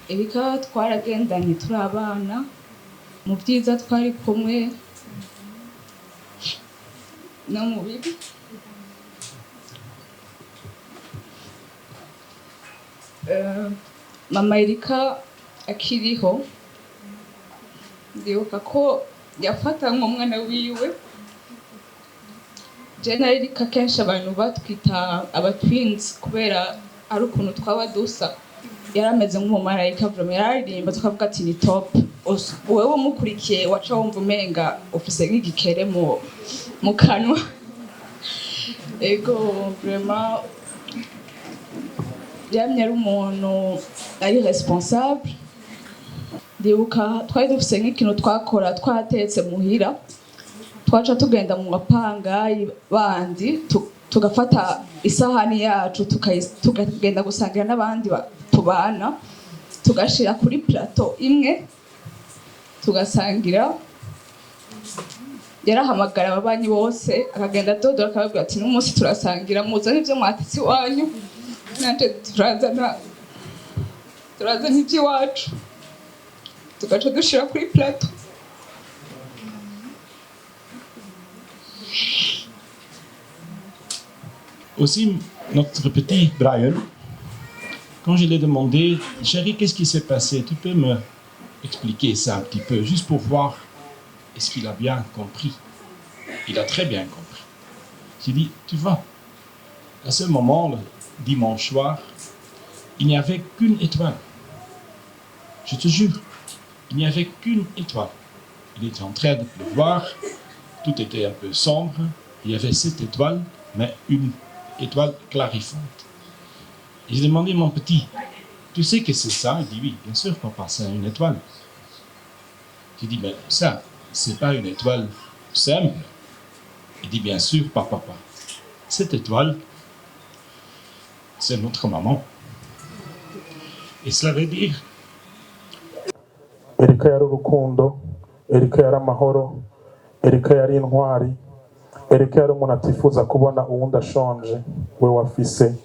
Erika twaragendanye turi abana mu byiza twari kumwe no mu bibi. Mama Erika akiriho ndibuka ko yafata nk'umwana wiwe. Jena Erika kenshi abantu batwita abatwins kubera ari ukuntu twaba dusa. Yarameze nk'umumarayika vraiment, yararirimba tukavuga ati ni top. Wewe umukurikiye waca wumva umenga ufise nk'igikere mu kanwa. Ego vraiment yamye ari umuntu ari responsable. Ndibuka twari dufise nk'ikintu twakora twatetse muhira, twaca tugenda mu bapangayi bandi tugafata isahani yacu tukagenda gusangira n'abandi tubana, tugashira kuri plateau imwe tugasangira. Yarahamagara ababanyi bose akagenda dodora akababwira ati n'umunsi turasangira, muzane ibyo mwatetse iwanyu nanje turazana iby'iwacu tugaca dushira kuri plateau. Aussi, notre petit Brian, quand je l'ai demandé, chérie, qu'est-ce qui s'est passé? Tu peux me expliquer ça un petit peu, juste pour voir est-ce qu'il a bien compris. Il a très bien compris. J'ai dit, tu vois, à ce moment, le dimanche soir, il n'y avait qu'une étoile. Je te jure, il n'y avait qu'une étoile. Il était en train de pleuvoir, tout était un peu sombre, il y avait 7 étoiles, mais une étoile clarifiante. Et j'ai demandé, mon petit, tu sais que c'est ça? Il dit, oui, bien sûr, papa, c'est une étoile. J'ai dit, mais ça, c'est pas une étoile simple. Il dit, bien sûr, papa. Cette étoile, c'est notre maman. Et cela veut dire... Erika yari urukundo, Erika yari amahoro, Erika yari intwari, Erika yari umuntu atifuza kubona uwundi ashonje we wafise.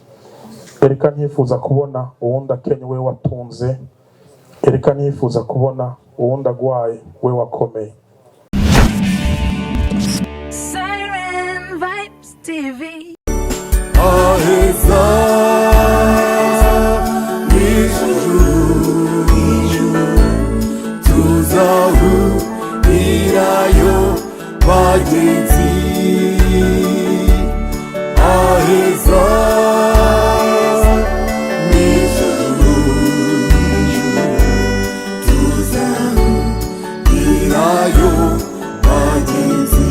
Erika ntifuza kubona uwundi akenye we watunze. Erika ntifuza kubona uwundi agwaye we wakomeye. Siren Vibes TV. Irayo bagenzi aheza nijuru tuzahurirayo bagenzi.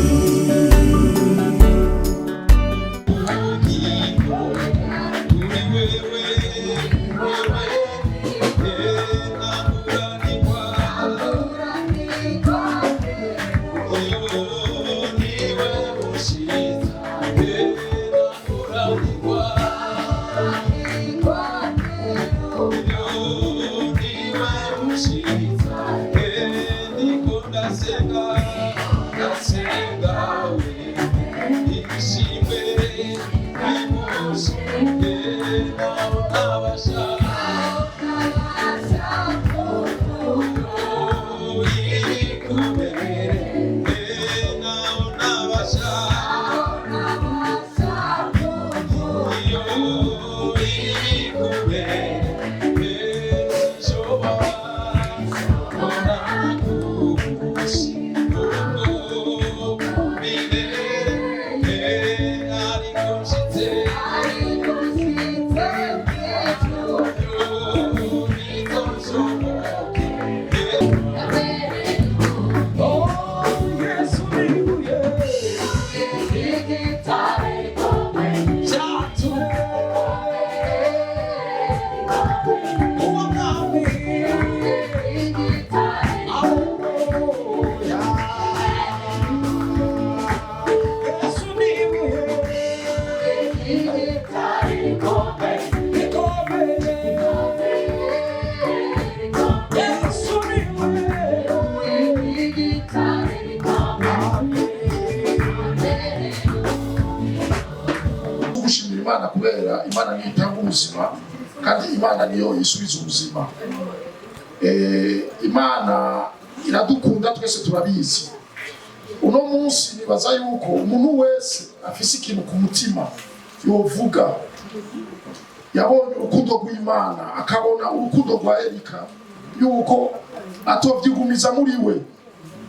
kandi Imana niyo yisubiza ubuzima. Imana iradukunda twese turabizi. Uno munsi nibaza yuko umuntu wese afise ikintu ku mutima yovuga, yabonye urukundo rw'Imana akabona urukundo rwa Erika, yuko atovyigumiza muri we,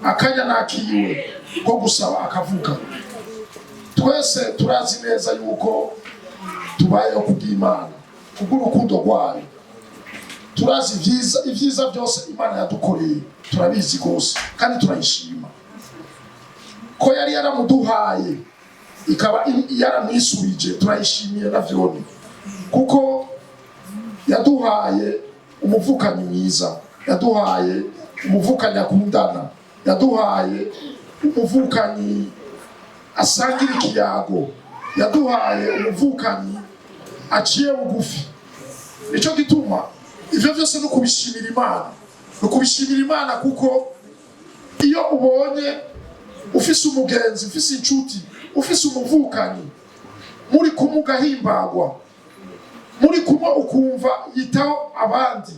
akanya nakiwe ko gusaba akavuga. Twese turazi neza yuko tubayeho kubw'Imana, kubw'urukundo rwayo. Turazi ivyiza byose Imana yadukoreye, turabizi gose kandi turayishima ko yari yaramuduhaye ikaba yaramwisubije. Turayishimiye navyone kuko yaduhaye umuvukanyi mwiza, yaduhaye umuvukanyi akundana, yaduhaye umuvukanyi asangira ikiyago, yaduhaye umuvukanyi aciye bugufi. Nico gituma ivyo vyose no kubishimira Imana, no kubishimira Imana kuko iyo ubonye ufise umugenzi, ufise inshuti, ufise umuvukanyi, muri kumugahimbagwa, muri kumwe ukumva yitaho abandi,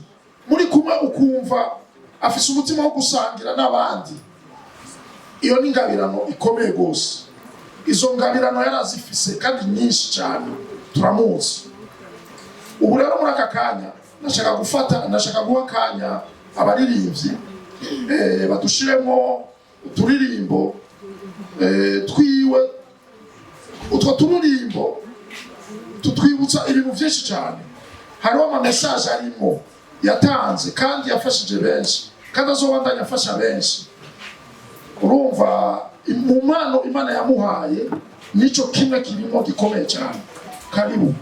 muri kumwe ukumva afise umutima wo gusangira n'abandi, iyo ni ingabirano ikomeye gose. Izo ngabirano yarazifise kandi nyinshi cyane, turamuzi. Ubu rero muri aka kanya nashaka guha akanya abaririmbyi badushiremo uturirimbo twiwe. Utwo turirimbo tutwibutsa ibintu byinshi cyane. Hariho ama message arimo yatanze kandi yafashije benshi, kandi azobandanya afasha benshi. Urumva mu mpano Imana yamuhaye nico kimwe kirimo gikomeye cyane. Karibu.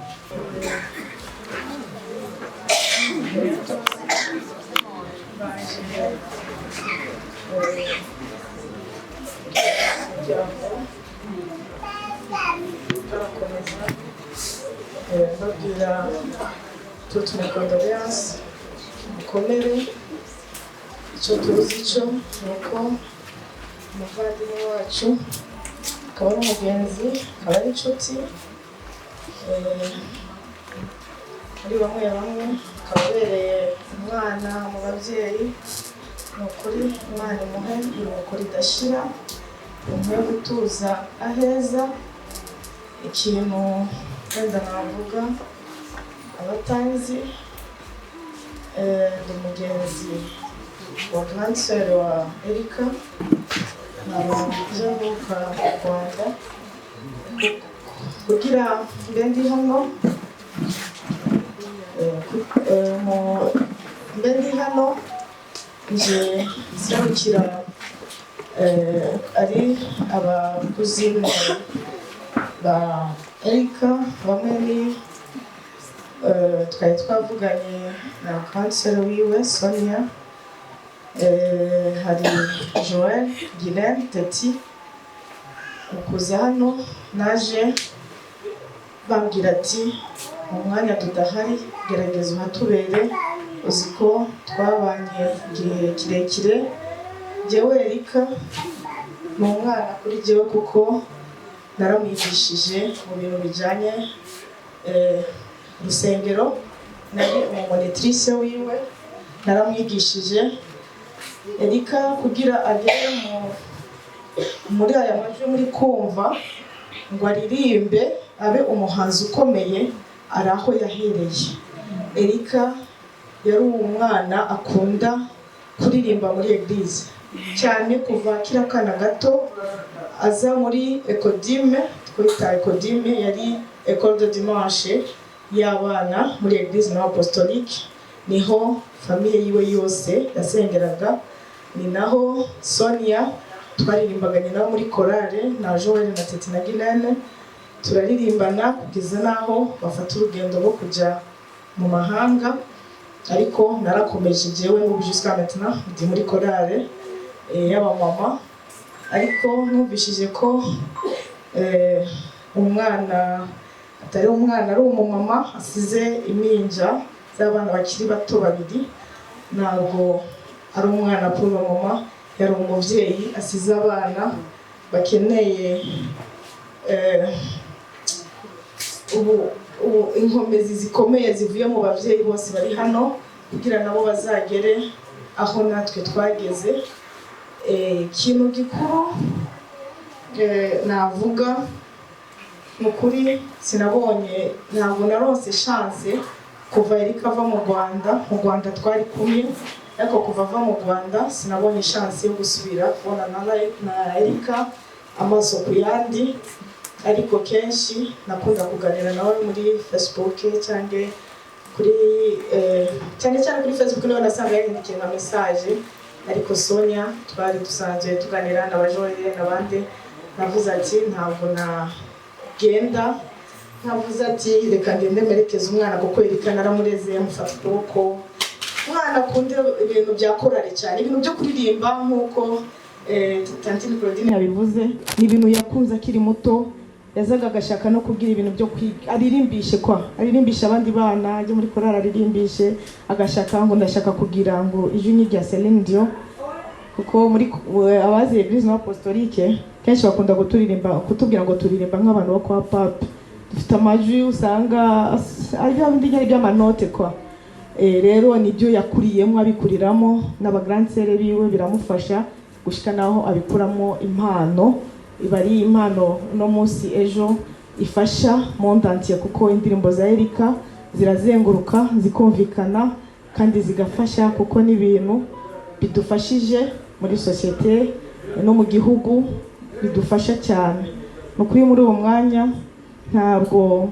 Babwira toutes mes condoléances mukomere. Icyo tuzi cyo nuko umuvandimwe wacu akaba ari umugenzi, akaba ari inshuti muri bamwe akaba abereye umwana mu babyeyi. Ni ukuri Imana imuhe iruhuko ridashira, imuhe gutuza aheza. Ikintu wenda navuga abatanzi, ndi umugenzi wa grande sœur wa Erika, nabanze mvuka mu Rwanda kugira mbe ndi hano. Mbe ndi hano nje nserukira ari abakuzine ba Erika. Bamwe ni twari twavuganye na kanseri wiwe Sonia, hari Joel, Guylaine, Teti. Ukuza hano naje bambwira ati mu mwanya tudahari gerageza uhatubere, uzi ko twabanye igihe kirekire. Jewe Erika ni umwana kuri jewe kuko naramwigishije mu bintu bijanye urusengero. Nari umumonitrice wiwe, naramwigishije. Erika kugira agere muri aya majwi muri kumva ngo aririmbe abe umuhanzi ukomeye, ari aho yahereye. Erika yari umwana akunda kuririmba muri eglise cyane kuva kira kana gato. Aza muri Ecodime, twita Ecodime yari école de dimanche y'abana muri eglise na apostolique. Niho famille yiwe yose yasengeraga, ni naho Sonia twaririmbaganye nawe muri korale na Joel na Teti na Guylaine. Turaririmbana kugeza naho bafata urugendo rwo kujya mu mahanga, ariko narakomeje jewe n'ubu jusqu'à maintenant ndi muri korale y'abamama. Ariko numvishije ko umwana atari umwana, ari umumama asize iminja z'abana bakiri bato babiri. Ntabwo ari umwana pour le moment, yari umubyeyi asize abana bakeneye inkomezi zikomeye zivuye mu bavyeyi bose bari hano kugira nabo bazagere aho natwe twageze. Ikintu gikuru navuga mukuri sinabonye, ntabwo naronse chance kuva Erika ava mu Rwanda twari kumwe, ariko kuva ava mu Rwanda sinabonye chance yo gusubira kubona na Erika amaso ku yandi, ariko kenshi nakunda kuganira nawe muri Facebook cyangwa kuri cyane kuri Facebook niho nasanga yandikiye nka message, ariko Sonia twari dusanzwe tuganira n'abajoye n'abandi, navuze ati ntabwo nagenda, navuze ati reka ngende merekeza umwana kuko Erika naramureze mufata ukuboko, umwana akunde ibintu bya korali cyane, ibintu byo kuririmba nk'uko Tantine Claudine yabivuze, ni ibintu yakunze akiri muto, yazaga agashaka no kubwira ibintu byo kwiga, aririmbisha abandi bana, ajye muri korali aririmbishe, agashaka ngo ndashaka kugira ngo ijwi rya Celine Dion, kuko muri abazi Eglise Apostolique kenshi bakunda kutubwira ngo turirimba nk'abantu bo kwa Papa, dufite amajwi usanga ajya bindi by'amanote kwa. Rero nibyo yakuriyemo abikuriramo, n'aba grand sœurs biwe biramufasha gushika naho abikuramo impano, ibari impano no munsi ejo ifasha monde entier, kuko indirimbo za Erika zirazenguruka zikumvikana kandi zigafasha, kuko n'ibintu bidufashije muri societe no mu gihugu bidufasha cyane. Nukuri muri uwo mwanya ntabwo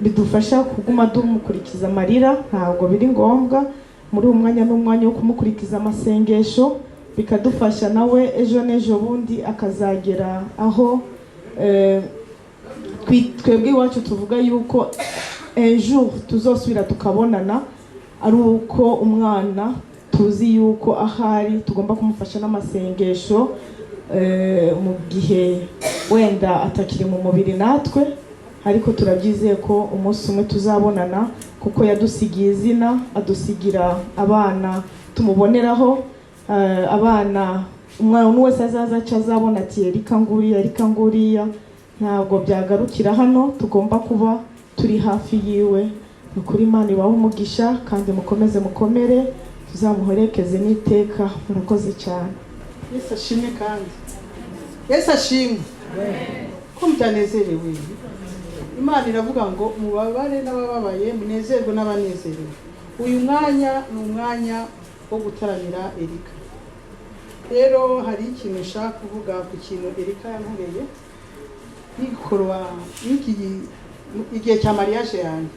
bidufasha kuguma dumukurikiza amarira, ntabwo biri ngombwa. Muri uwo mwanya n'umwanya wo kumukurikiza amasengesho, bikadufasha nawe ejo n'ejo bundi akazagera aho twebwe iwacu tuvuga yuko ejo tuzosubira tukabonana, ari uko umwana tuzi yuko ahari tugomba kumufasha n'amasengesho mu gihe wenda atakiri mu mubiri natwe, ariko turabyizeye ko umunsi umwe tuzabonana, kuko yadusigiye izina, adusigira abana tumuboneraho, abana umwana wese azaza azabona ati Erika nguriya, ntabwo byagarukira hano, tugomba kuba turi hafi yiwe. Nukuri Imana ibahe umugisha kandi mukomeze mukomere, tuzamuhorekeze n'iteka. Murakoze cyane. Yesu ashimwe kandi Yesu ashimwe ko mutanezerewe. Imana iravuga ngo mubabare n'abababaye, munezerwe n'abanezerewe. Uyu mwanya ni umwanya wo gutaramira Erika. Rero hari ikintu nshaka kuvuga ku kintu Erika yankoreye nikorwa igihe cya mariage yanjye.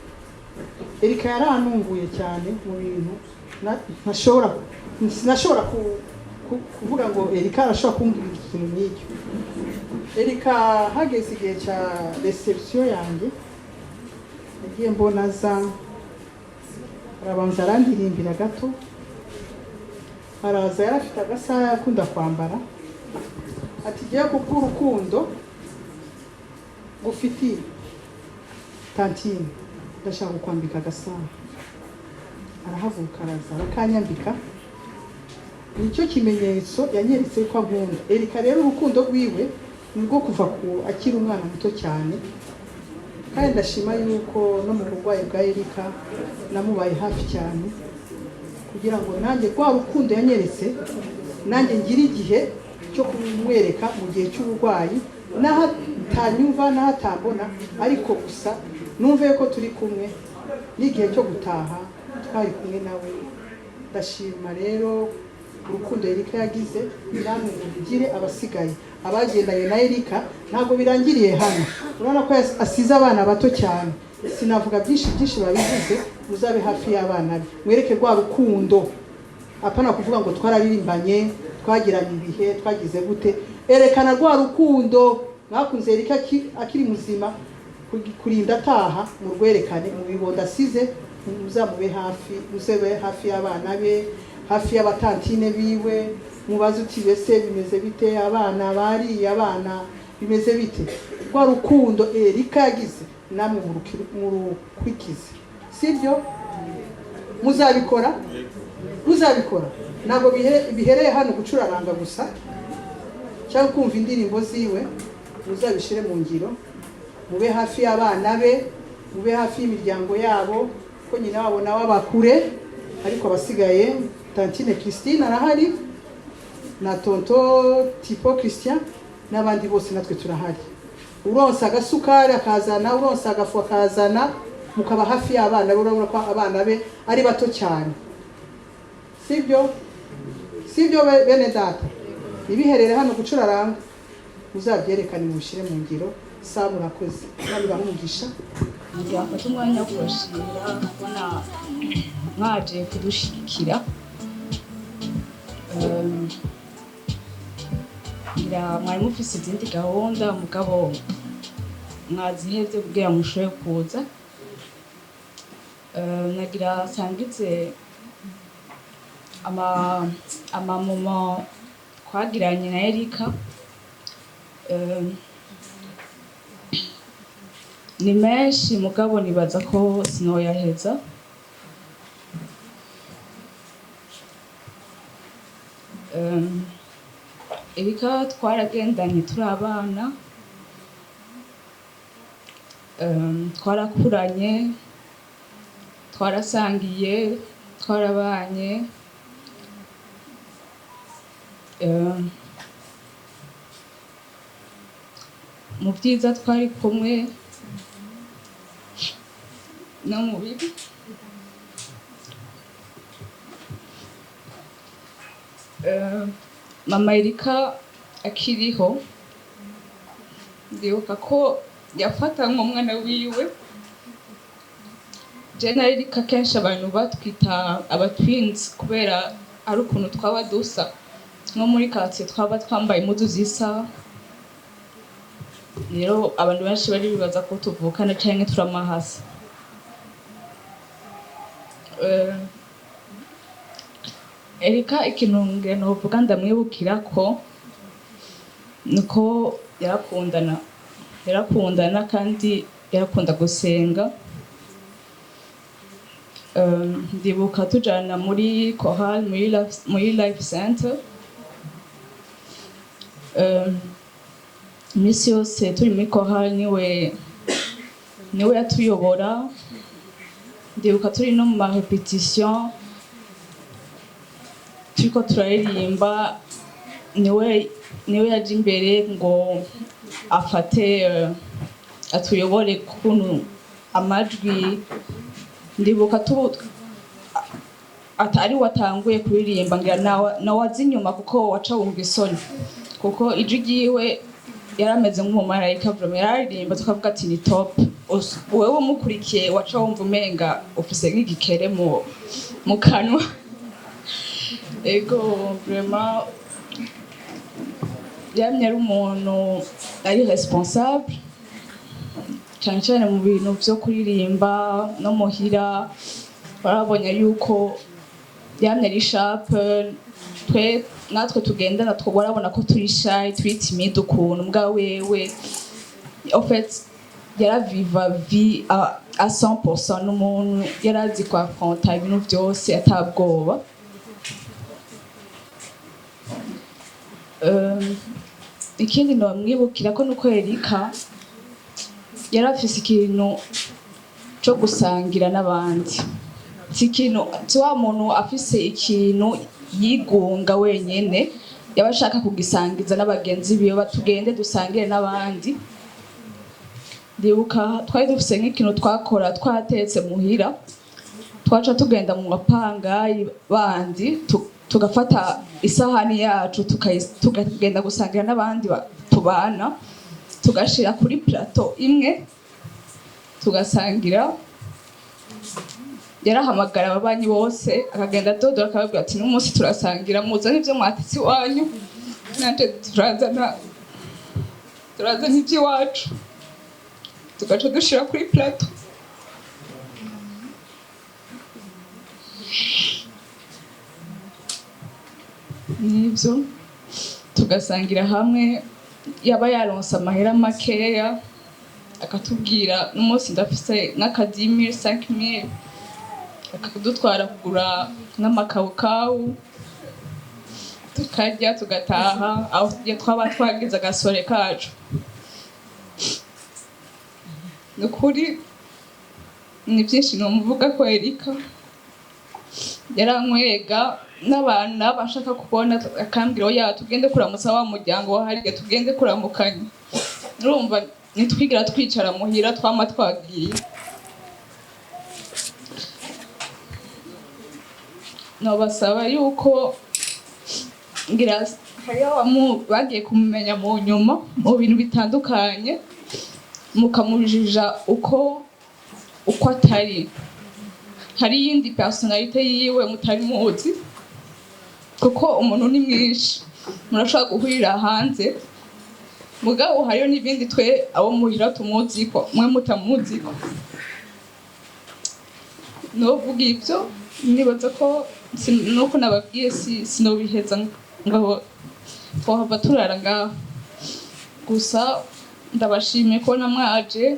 Erika yaranunguye cyane mu bintu sinashobora kuvuga ngo Erika arashobora kumbwira ikintu n'icyo. Erika hageze igihe cya reception yanjye, nagiye mbona arabanza arandirimbira gato, araza yarafite agasaha yakunda kwambara, ati giye kubw'urukundo gufitiye Tantine, ndashaka kwambika agasaha. Arahavuka araza arakanyambika, nicyo kimenyetso yanyeretse ko ankunda. Erika rero urukundo rwiwe nibwo kuva ku akiri umwana muto cyane, kandi ndashima yuko no mu burwayi bwa Erika namubaye hafi cyane, kugira ngo nanjye kwa rukundo yanyeretse nanjye ngira igihe cyo kumwereka mu gihe cy'uburwayi, naho atanyumva naho atambona, ariko gusa numve ko turi kumwe, n'igihe cyo gutaha twari kumwe nawe. Ndashima rero urukundo Erika yagize, namwe mugire abasigaye abagendanye na Erika. Ntabwo birangiriye hano, urabona ko asize abana bato cyane, sinavuga byinshi babivuze. Muzabe hafi y'abana be, mwereke rwa rukundo, apana kuvuga ngo twararirimbanye, twagiranye ibihe, twagize gute. Erekana rwa rukundo mwakunze Erika akiri muzima, kurinda ataha mu rwerekane, mu bibondo asize, muzamube hafi, muzebe hafi y'abana be, hafi y'abatantine biwe, mubaze uti bese bimeze bite, abana bari abana bimeze bite. Rwa rukundo Erika yagize namwe murukurikize, sibyo? Muzabikora ntabwo bihereye hano gucuraranga gusa cyangwa kumva indirimbo ziwe, muzabishire mu ngiro, mube hafi y'abana be, ube hafi y'imiryango yabo ko nyina wabo nawe abakure ariko abasigaye tantine Christine arahari na tonto tipo Christian n'abandi bose natwe turahari uronsa agasukari akazana uronsa agafu akazana mukaba hafi y'abana urabona ko abana be ari bato cyane sibyo bene data ibiherere hano gucuraranga uzabyerekane mushire mu ngiro samu rakoze nabi bamugisha yafata umwanya wo kubashimira kubona mwaje kudushigikira mwari mufise izindi gahunda mugabo mwaziheze kugira mushobore kuza nagira sangize amamoma twagiranye na Erika ni menshi mugabo nibaza ko sinoyaheza Erika twaragendanye turi abana twarakuranye twarasangiye twarabanye mu byiza twari kumwe no mu bibi mama Erika akiriho ndibuka ko yafata nk'umwana wiwe je na Erika kenshi abantu batwita abatwins kubera ari ukuntu twaba dusa nko muri quartier twaba twambaye impuzu zisa rero abantu benshi bari bibaza ko tuvukana canke turamahasa Erika ikintu ngeno novuga ndamwibukira ko nuko yarakundana kandi yarakunda gusenga ndibuka tujana muri chorale muri life center misi yose turi muri chorale niwe yatuyobora ndibuka turi no mu ma repetition turiko turaririmba niwe yaje imbere ngo afate atuyobore kuntu amajwi ndibuka atari watanguye kuririmba ngira nawe azi inyuma kuko waca wumva isoni kuko ijwi ryiwe yarameze nk'umumarayika vraiment yararirimba tukavuga ati ni top wewe umukurikiye waca wumva umenga ufise nk'igikere mu kanwa ego vraiment yamye ari umuntu ari responsable cyane cyane mu bintu byo kuririmba no muhira barabonye yuko yamye ari sharp natwe tugendana warabona ko turi shy turi timide ukuntu mbwa wewe en fait yaraviva vie à 100% n'umuntu yarazi kwa affronter ibintu byose atabwoba ikindi nomwibukira ko nuko Erika yarafise ikintu cyo gusangira n'abandi si wa muntu afise ikintu yigunga wenyene yabashaka kugisangiza n'abagenzi biwe batugende dusangire n'abandi ndibuka twari dufise nk'ikintu twakora twatetse muhira twaca tugenda mu mapangayi bandi tugafata isahani yacu tukagenda gusangira n'abandi tubana tugashira kuri plateau imwe tugasangira yarahamagara ababanyi bose akagenda dodora akababwira ati n'umunsi turasangira muzana ibyo mwatetse iwanyu nanje turazana iby'iwacu tugaca dushira kuri plateau nibyo tugasangira hamwe yaba yaronse amahera makeya akatubwira n'umunsi ndafise n'akadimire 5000 akadutwara kugura n'amakawukawu tukarya tugataha aho twaba twagize agasore kacu nukuri ni byinshi nomuvuga ko Erika yarankwega n'abana bashaka kubona akambwira oya tugende kuramutsa wa muryango wahariye tugende kuramukanya urumva nitwigira twicara muhira twama twagiye nobasaba yuko ngira hariho bagiye kumumenya mu nyuma mu bintu bitandukanye mukamujija uko atari hari yindi personalite yiwe mutari muzi kuko umuntu ni mwinshi murashobora guhurira hanze mugabo hariyo n'ibindi twe abo muhira tumuziko mwe mutamuziko novuga ibyo nibaza ko nuko nababwiye sinobiheza ngo twahava turara ngaho gusa ndabashimiye ko namwaje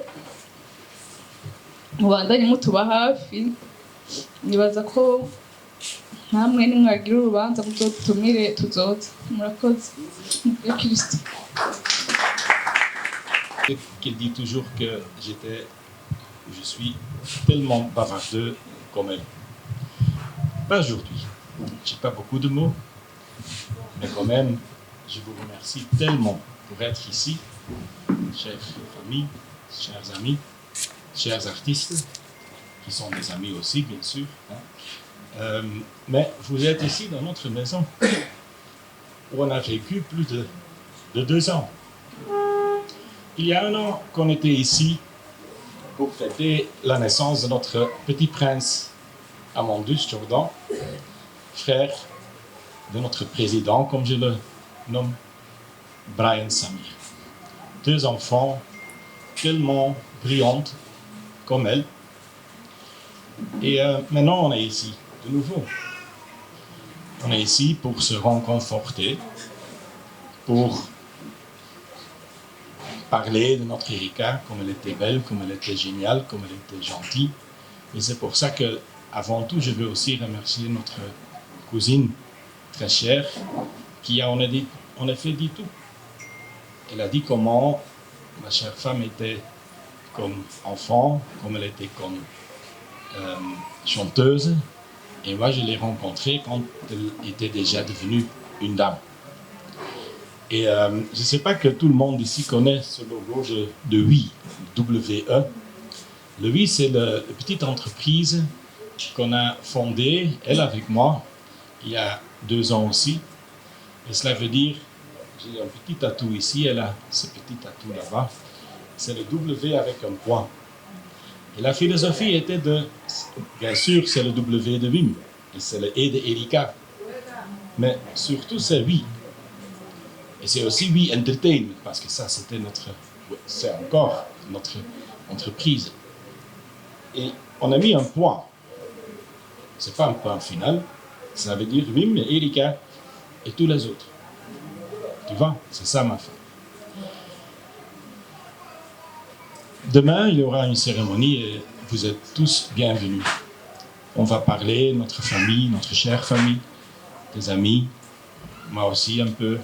mubandanye mutuba hafi nibaza ko namwe nimwagira urubanza muzotumire tuzoza murakoze ya Kristo. Qu'elle dit toujours que je suis tellement bavardeux comme elle. Pas aujourd'hui. J'ai pas beaucoup de mots, mais quand même, je vous remercie tellement pour être ici, chère famille, chers amis, chers artistes, qui sont des amis aussi, bien sûr. Hein. Mais vous êtes ici dans notre maison, où on a vécu plus de 2 ans. Il y a 1 an qu'on était ici pour fêter la naissance de notre petit prince Amandus Jordan, frère de notre président, comme je le nomme, Brian Samir. 2 enfants tellement brillantes comme elle. Et maintenant, on est ici de nouveau. On est ici pour se réconforter, pour parler de notre Erika, comme elle était belle, comme elle était géniale, comme elle était gentille. Et c'est pour ça que, avant tout, je veux aussi remercier notre cousine très chère, qui a en effet dit tout. Elle a dit comment ma chère femme était comme enfant, comme elle était comme chanteuse. Et moi, je l'ai rencontrée quand elle était déjà devenue une dame. Et je ne sais pas que tout le monde ici connaît ce logo de WE, W-E. Le WE, c'est la petite entreprise qu'on a fondée, elle avec moi, il y a 2 ans aussi. Et cela veut dire, j'ai un petit tatou ici, elle a ce petit tatou là-bas. C'est le W avec un point. Et la philosophie était bien sûr, c'est le W de Wim, et c'est le E de Erika. Mais surtout, c'est WE. Et c'est aussi WE Entertainment, parce que ça, c'est encore notre entreprise. Et on a mis un point. C'est pas un point final. Ça veut dire Wim, Erika et tous les autres. Tu vois, c'est ça ma femme. Demain, il y aura une cérémonie et vous êtes tous bienvenus. On va parler, notre famille, notre chère famille, des amis, moi aussi un peu.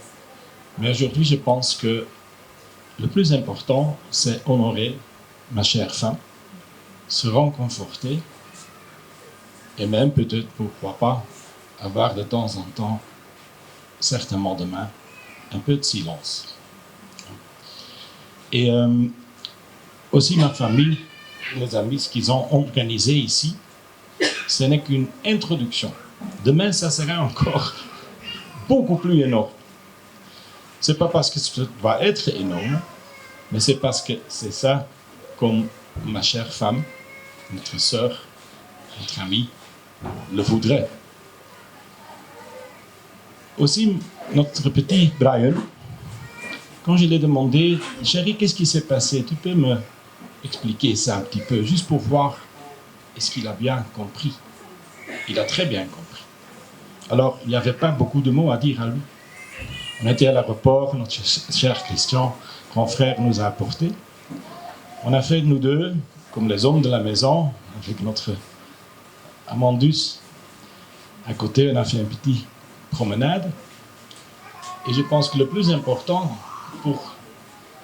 Mais aujourd'hui, je pense que le plus important, c'est honorer ma chère femme, se réconforter et même peut-être, pourquoi pas, avoir de temps en temps, certainement demain, un peu de silence. Et aussi ma famille, les amis, ce qu'ils ont organisé ici, ce n'est qu'une introduction. Demain, ça sera encore beaucoup plus énorme. C'est pas parce que ça va être énorme, mais c'est parce que c'est ça, comme ma chère femme, notre sœur, notre amie, le voudrait. Aussi, notre petit Brian, quand je lui ai demandé, chérie, qu'est-ce qui s'est passé? Tu peux me expliquer ça un petit peu, juste pour voir est-ce qu'il a bien compris. Il a très bien compris. Alors, il n'y avait pas beaucoup de mots à dire à lui. On était à l'aéroport, notre cher Christian, grand frère, nous a apporté. On a fait, nous deux, comme les hommes de la maison, avec notre Amandus. À côté, on a fait une petite promenade. Et je pense que le plus important pour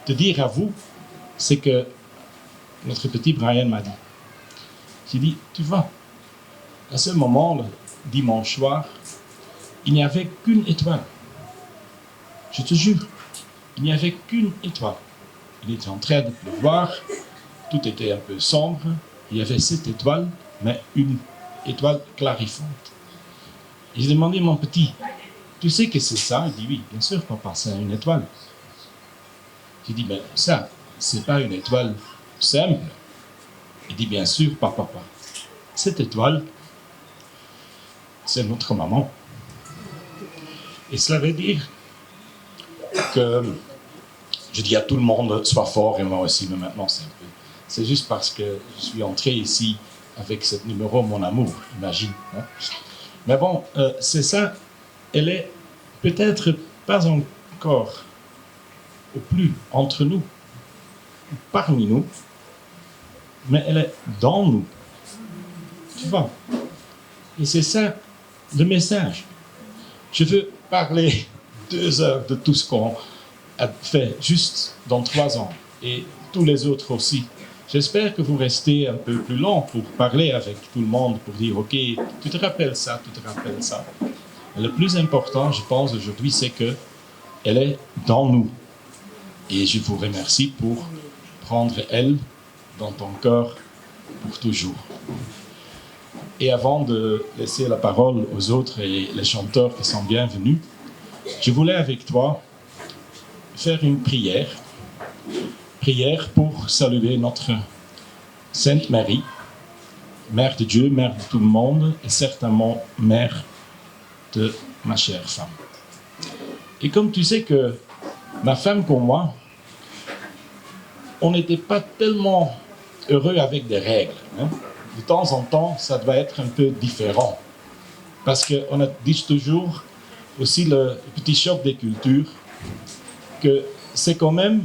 te dire à vous, c'est que notre petit Brian m'a dit, J'ai dit, tu vois, à ce moment, le dimanche soir, il n'y avait qu'une étoile. Je te jure, il n'y avait qu'une étoile. Il était en train de pleuvoir, tout était un peu sombre. Il y avait 7 étoiles, mais une étoile clarifiante. Et j'ai demandé à mon petit, tu sais que c'est ça? Il dit, oui, bien sûr, papa, c'est une étoile. J'ai dit, mais ça, c'est pas une étoile simple. Il dit, bien sûr, papa. Cette étoile, c'est notre maman. Et cela veut dire que je dis à tout le monde, sois fort, et moi aussi, mais maintenant c'est juste parce que je suis entré ici avec ce numéro, mon amour, imagine. Hein? Mais bon, c'est ça, elle est peut-être pas encore au plus entre nous, parmi nous, mais elle est dans nous. Tu vois? Et c'est ça le message. Je veux parler 2 heures de tout ce qu'on a fait juste dans 3 ans et tous les autres aussi. J'espère que vous restez un peu plus long pour parler avec tout le monde, pour dire, OK, tu te rappelles ça, tu te rappelles ça. Et le plus important, je pense, aujourd'hui, c'est qu'elle est dans nous. Et je vous remercie pour prendre elle dans ton cœur pour toujours. Et avant de laisser la parole aux autres et les chanteurs qui sont bienvenus, je voulais avec toi faire une prière. Prière pour saluer notre Sainte Marie, Mère de Dieu, Mère de tout le monde, et certainement Mère de ma chère femme. Et comme tu sais que ma femme comme moi, on n'était pas tellement heureux avec des règles. Hein? De temps en temps, ça doit être un peu différent. Parce qu'on a dit toujours aussi le petit choc des cultures, que c'est quand même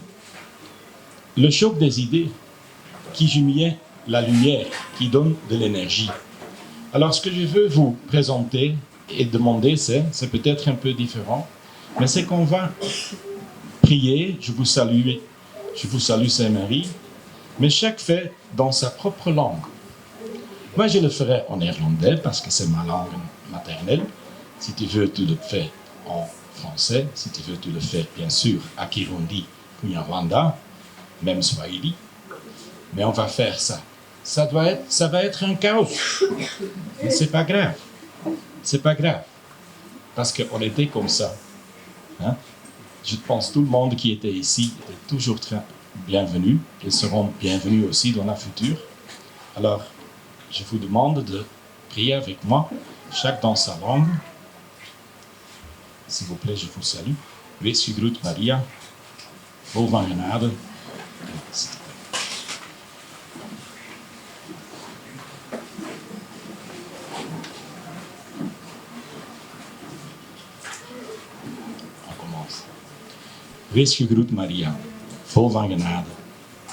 le choc des idées qui jumelait la lumière, qui donne de l'énergie. Alors ce que je veux vous présenter et demander, c'est peut-être un peu différent, mais c'est qu'on va prier, je vous salue Sainte Marie, mais chaque fait dans sa propre langue. Moi je le ferai en néerlandais parce que c'est ma langue maternelle. Si tu veux, tu le fais en français. Si tu veux, tu le fais bien sûr à Kirundi, Kinyarwanda, même Swahili. Mais on va faire ça. Ça va être un chaos. Mais c'est pas grave. C'est pas grave. Parce qu'on était comme ça. Hein? Je pense que tout le monde qui était ici était toujours très bienvenu. Ils seront bienvenus aussi dans la future. Alors, je vous demande de prier avec moi, chaque dans sa langue. S'il vous plaît, je vous salue. Wees gegroet Maria, vol van genade. On commence. Wees gegroet Maria, vol van genade.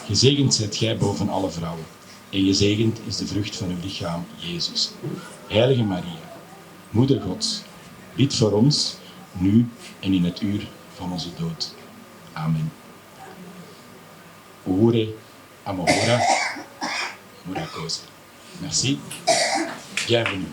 Gezegend zijt gij boven alle vrouwen. En gezegend is de vrucht van uw lichaam, Jezus. Heilige Maria, Moeder Gods, bid voor ons, nu en in het uur van onze dood. Amen. Ore Amora Murakosa. Merci. Bienvenue.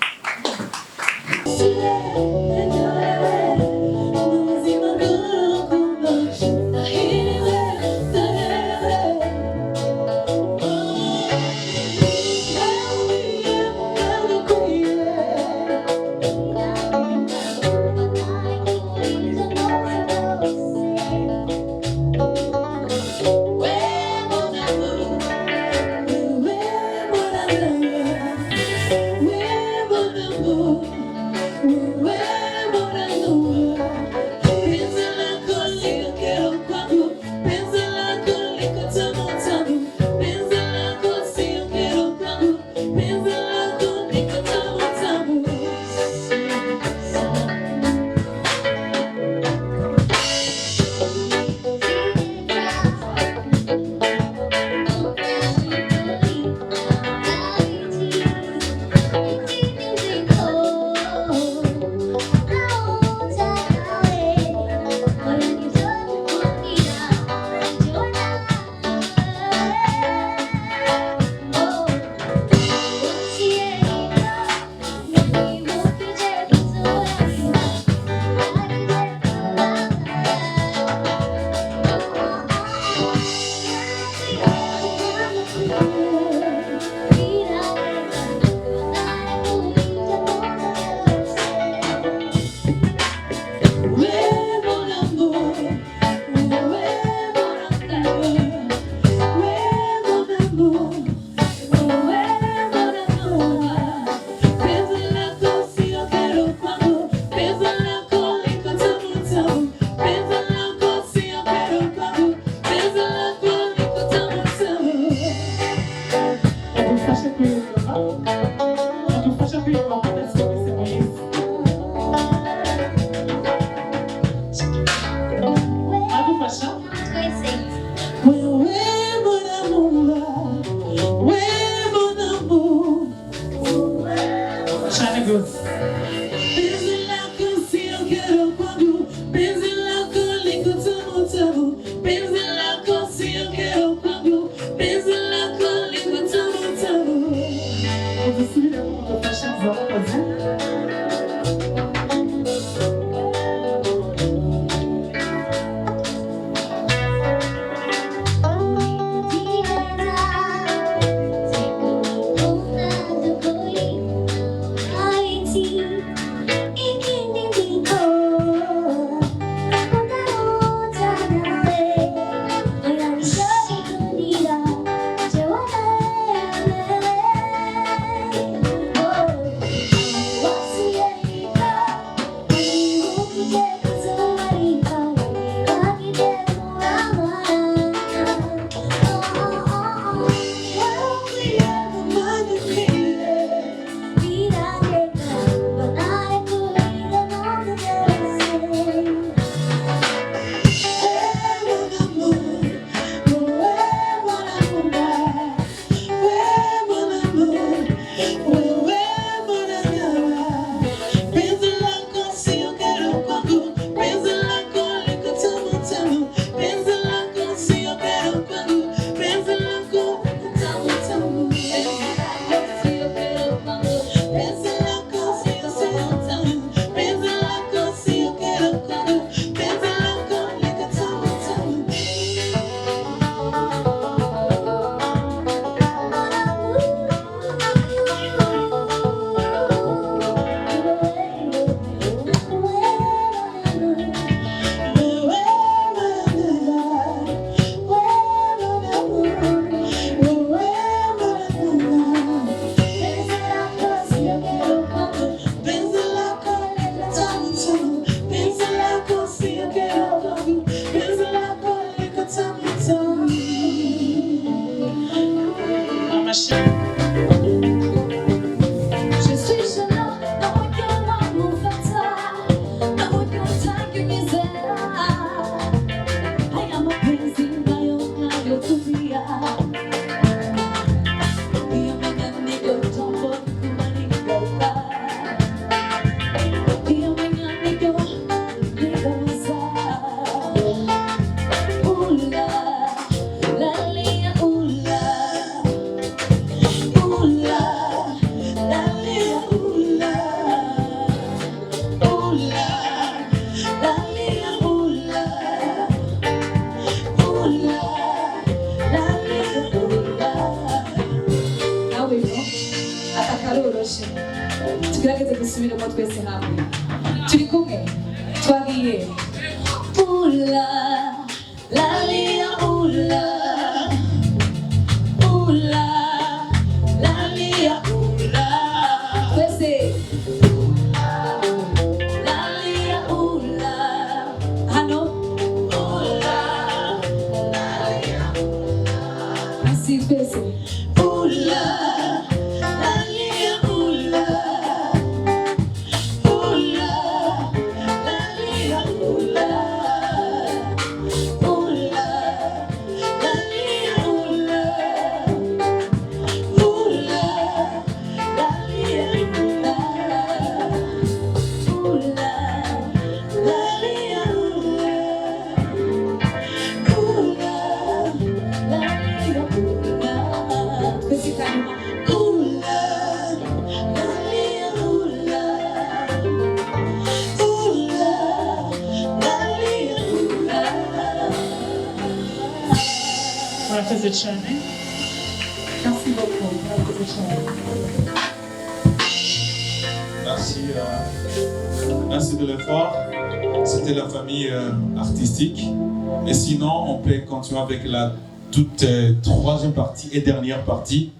Where Penzi lako sio kero kwangu, penzi lako liko tamu tamu, penzi lako sio kero kwangu, penzi lako liko tamu tamu. Uzisubire kugufasha zababazi. tugerageze gusubiramo twese hamwe turi kumwe twagiye ula la lia ula ula la lia ula twese la lia ula hano ula la lia ula assim twese ula Merci beaucoup. Merci de l'effort. C'était la famille artistique. Et sinon, on peut continuer avec la toute troisième partie et dernière partie.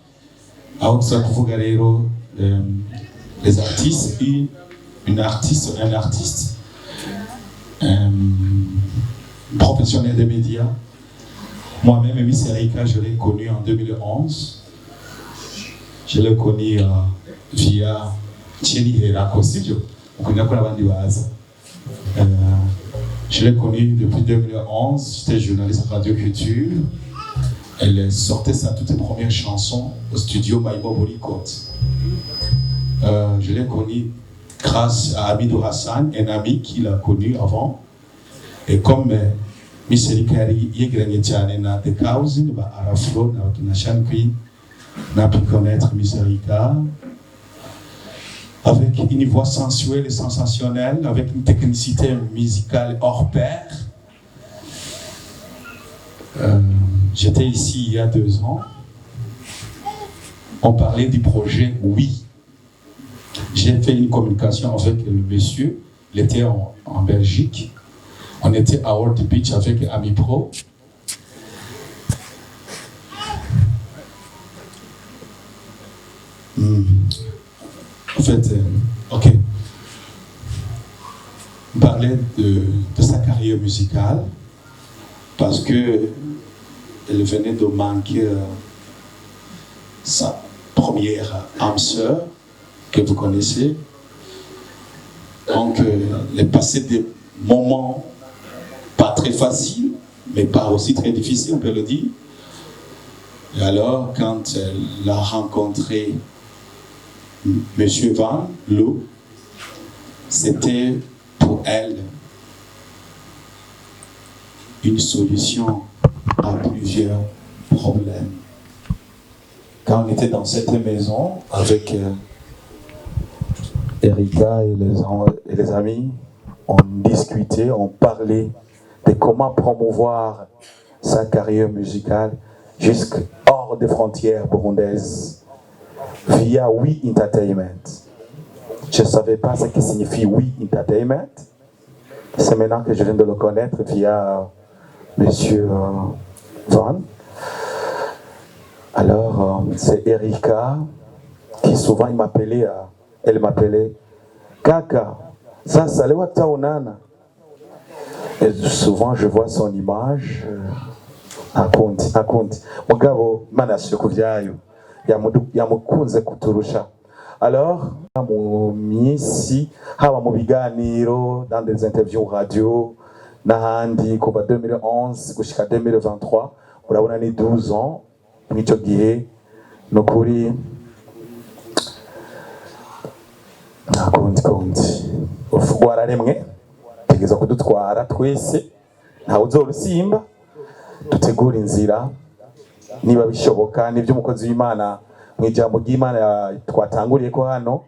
Aoxa Kufugarero, les artistes, un artiste professionnel des médias. Moi-même, Miss Erika, je l'ai connu en 2011. Je l'ai connu via Thierry Herakosidjo. Je l'ai connue depuis 2011. J'étais journaliste à Radio Culture. Elle sortait sa toute première chanson au studio Maïmo Bolicot. je l'ai connu grâce à Amidou Hassan, un ami qui l'a connu avant. Et comme Miss Erika Yegrenietiane n'a de cause, Arafro, n'a Shan Queen, n'a pu connaître Miss Erika. Avec une voix sensuelle et sensationnelle, avec une technicité musicale hors pair. J'étais ici il y a 2 ans. On parlait du projet Oui. J'ai fait une communication avec le monsieur. Il était en Belgique. On était à World Beach avec Ami Pro. En fait, ok. On parlait de sa carrière musicale parce que elle venait de manquer sa première âme sœur que vous connaissez. Donc, elle est passée des moments pas très faciles, mais pas aussi très difficiles, on peut le dire. Et alors, quand elle a rencontré Monsieur Van Loo, c'était pour elle une solution à plusieurs problèmes. Quand on était dans cette maison avec Erika et les amis, on discutait, on parlait de comment promouvoir sa carrière musicale jusqu'hors des frontières burundaises via Oui Entertainment. Je ne savais pas ce que signifie Oui Entertainment. C'est maintenant que je viens de le connaître via Monsieur Van. Alors, c'est Erika qui souvent elle m'appelait Kaka, ça c'est le Wataonana. Et souvent je vois son image. Akundi. Mugabo manasyo kuvyayo. Yamukunze kuturusha. Alors, mu misi haba mu biganiro, dans des interviews radio, n'ahandi kuva 2011 gushika 2023, urabona ni 12 ans. Mw'ico gihe nokuri nakundi wararemwe tegeza kudutwara twese ntawe uzorusimba dutegura inzira niba bishoboka nivyo umukozi w'Imana mw'ijambo ry'Imana twatanguriye ko hano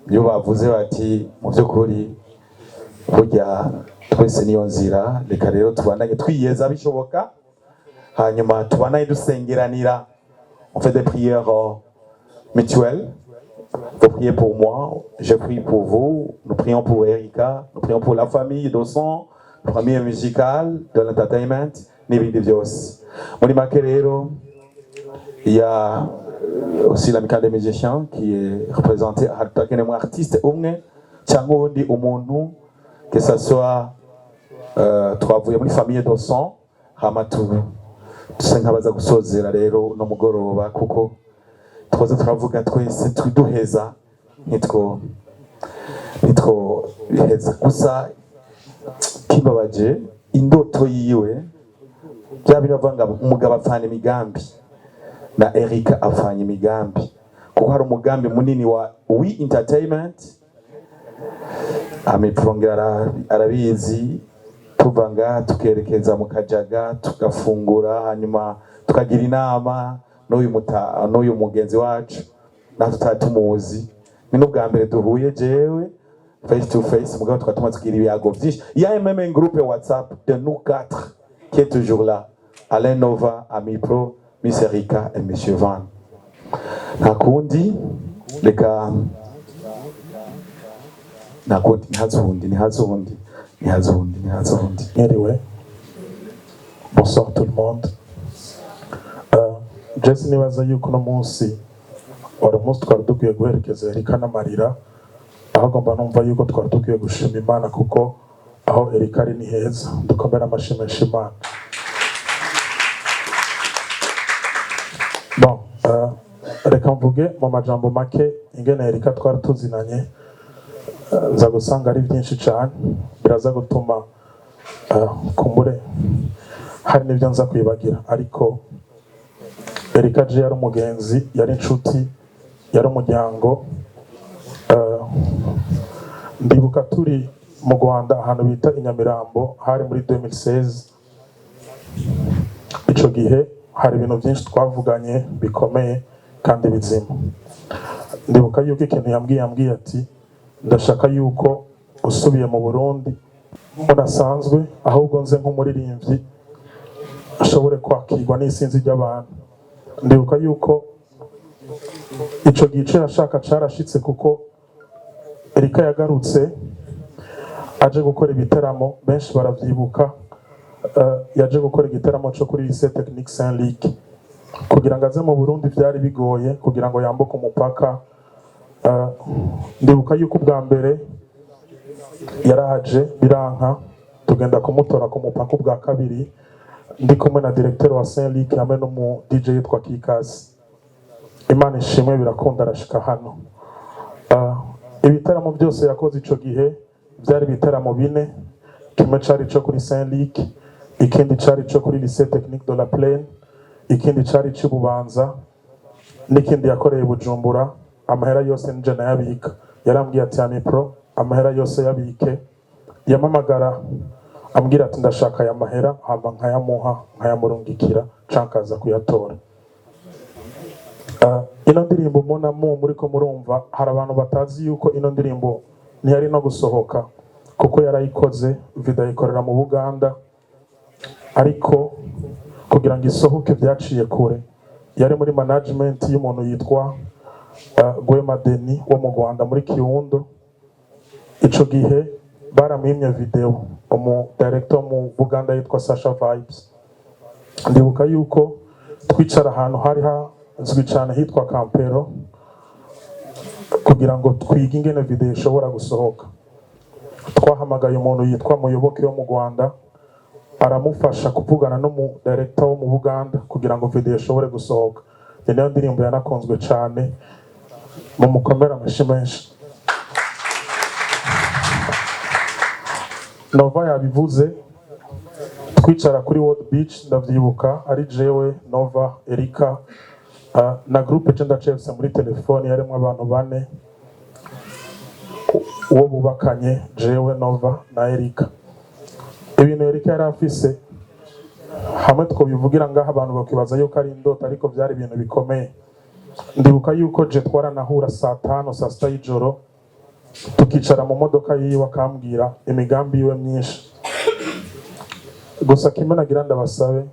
byo bavuze bati mu by'ukuri burya twese niyo nzira reka rero tubandanye twiyeza bishoboka hanyuma tubandanye dusengeranira. On fait des prières mutuelles. Vous priez pour moi, je prie pour vous, nous prions pour Erika, nous prions pour la famille d'Osson, famille musicale, de l'entertainment, n'ibindi byose. Muri make rero, il y a aussi l'amicale des musiciens qui est représentée à un artiste umwe cyangwa undi umuntu, que ce soit twavuye muri famille d'Osson, hamatu dusa nk'abaza gusozera rero no mugoroba kuko twaza turavuga twese twiduheza nitwo biheza gusa kibabaje indoto yiwe bya biravanga umugabo afana imigambi na Erika afanya imigambi kuko hari umugambi munini wa We Entertainment ameprongera arabizi tuvanga tukerekeza mu Kajaga tugafungura hanyuma tukagira inama n'uyu mugenzi wacu natutumuzi ni n'ubwa mbere duhuye jewe face to face mugabo tukatuma tukira ibiyago byinshi. Il y a même un groupe WhatsApp de nous 4 qui est toujours là, Alain Nova, Ami Pro, Miss Erika et Monsieur Van. Nakundi leka nakundi ntihazundi. Anyway, bonsoir tout le monde. Jesse nibaza yuko uno munsi wari umunsi twari dukwiye guherekeza Erika n'amarira, ahubwo mba numva yuko twari dukwiye gushima Imana kuko aho Erika ari ni heza. Dukomere amashyi menshi Imana. Bon, reka mvuge mu majambo make ingene Erika twari tuzinanye. Nza gusanga ari byinshi cyane biraza gutuma kumbure hari n'ibyo nza kwibagira, ariko Erika je yari umugenzi, yari inshuti, yari umuryango. ndibuka turi mu Rwanda ahantu bita Inyamirambo hari muri 2016. Ico gihe hari ibintu byinshi twavuganye bikomeye kandi bizima. Ndibuka yuko ikintu yambwiye ati ndashaka yuko usubiye mu Burundi udasanzwe ahubwo nze nk'umuririmbyi ashobore kwakirwa n'isinzi ry'abantu. Ndibuka yuko ico gice yashaka carashitse kuko Erika yagarutse aje gukora ibiteramo benshi baravyibuka. Yaje gukora igiteramo cyo kuri lycée technique Saint-Luc kugira ngo aze mu Burundi byari bigoye kugira ngo yambuke umupaka. Ndibuka yuko ubwa mbere yaraje biranka tugenda kumutora ku mupaka ubwa kabiri ndi kumwe na directeur wa Saint-Luc hamwe no mu DJ yitwa Kikazi. Imana ishimwe birakunda arashika hano. Ibitaramo byose yakoze ico gihe byari ibitaramo bine. Kimwe cari cyo kuri Saint-Luc, ikindi cari cyo kuri lycée technique de la Plaine, ikindi cari cy'Ububanza, n'ikindi yakoreye Bujumbura. Amahera yose nje nayabika. Yarambwiye ati Amipro amahera yose yabike. Yamamagara ambwira ati ndashaka ya mahera hama nkayamuha nkayamurungikira cankaza kuyatora. Ino ndirimbo mona muri ko murumva hari abantu batazi yuko ino ndirimbo ntiyari no gusohoka kuko yarayikoze video ikorera mu Buganda, ariko kugira ngo isohoke byaciye kure. Yari muri management y'umuntu yitwa Gwema Deni wo mu Rwanda muri Kirundo. Ico gihe baramwimye video umu director mu Buganda yitwa Sasha Vibes. Ndibuka yuko twicara ahantu hari hazwi cyane hitwa Kampero kugira ngo twige ingene video ishobora gusohoka. Twahamagaye umuntu yitwa Muyoboke wo mu Rwanda aramufasha kuvugana no mu director wo mu Buganda kugira ngo video ishobore gusohoka. Niyo ndirimbo yanakonzwe cyane mu mukomera amashi menshi. Nova yabivuze twicara kuri World Beach ndavyibuka ari jewe Nova Erika na groupe Gender Chefs muri telefone yarimo abantu bane uwo bubakanye jewe Nova na Erika. Ibintu Erika yari afise hamwe twobivugira ngaha abantu bakibaza yuko ari indota ariko byari ibintu bikomeye. Ndibuka yuko je twaranahura saa 5 saa 6 y'ijoro tukicara mu modoka yiwe akambwira imigambi yiwe myinshi. Gusa kimwe nagira ndabasabe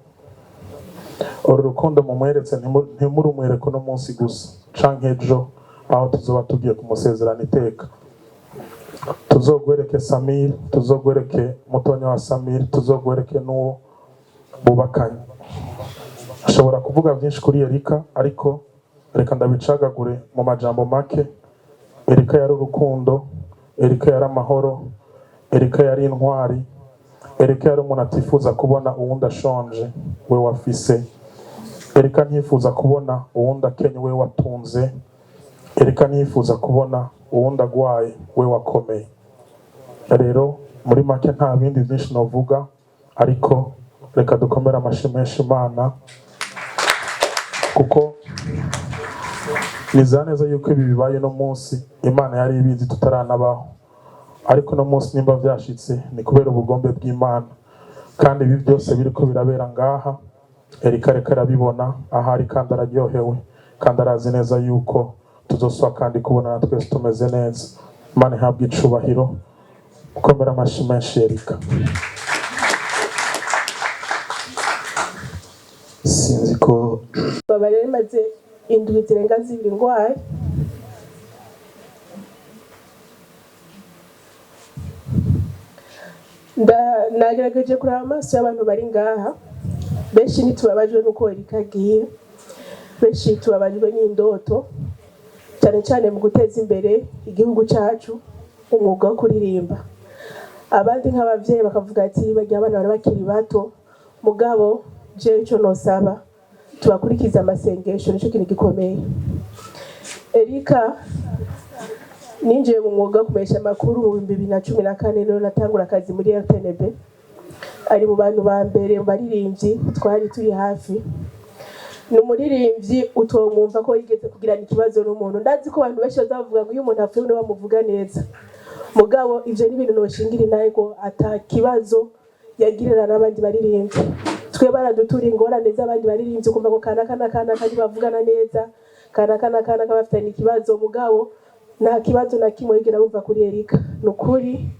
uru rukundo mumweretse ntimurumwereko no munsi gusa canke ejo aho tuzoba tugiye kumusezerana iteka. Tuzogwereke Samir, tuzogwereke mutonya wa Samir, tuzogwereke n'uwo bubakanye. Ashobora kuvuga byinshi kuri Erika ariko reka ndabicagagure mu majambo make. Erika yari urukundo, Erika yari amahoro, Erika yari intwari, Erika yari umuntu atifuza kubona uwundi ashonje we wafise. Erika ntifuza kubona uwundi akenye we watunze. Erika ntifuza kubona uwundi agwaye we wakomeye. Rero muri make nta bindi byinshi novuga ariko reka dukomera amashi menshi Imana kuko nizaneza yuko ibi bibaye no munsi Imana yari ibizi tutaranabaho, ariko no munsi nimba byashitse ni kubera ubugombe bw'Imana. Kandi ibi byose biriko birabera ngaha Erika reka arabibona ahari kandi araryohewe kandi arazi neza yuko tuzoswa kandi kubona twese tumeze neza. Imana ihabwe icubahiro. Ukomera amashi menshi Erika. Sinzi ko baba rero maze indwi zirenga zibiri ngwaye. Nagerageje kuraba amaso y'abantu bari ngaha. Benshi ntitubabajwe nuko Erika agiye, benshi tubabajwe n'indoto cyane cyane mu guteza imbere igihugu cyacu umwuga wo kuririmba. Abandi nk'abavyeyi bakavuga ati bajya abana bari bakiri bato, mugabo je ico nosaba tubakurikiza amasengesho nico kintu gikomeye. Erika ninjiye mu mwuga wo kumesha amakuru mu 2014 rero natangura akazi muri RTNB. Ari mu bantu ba mbere baririmbyi twari turi hafi. Ni umuririmbyi utomwumva ko yigeze kugirana ikibazo n'umuntu. Ndazi ko abantu benshi bazavuga ngo uyu muntu apfuye no bamuvuga neza. mugabo ivyo ni ibintu noshingira inaye ko ata kibazo yagirira n'abandi baririmbyi. Twe baradutura ingorane z'abandi baririmbyi kumva ko kana kandi bavugana neza kana kabafitanye ikibazo, mugabo nta kibazo na kimwe yigera bumva kuri Erika. Nukuri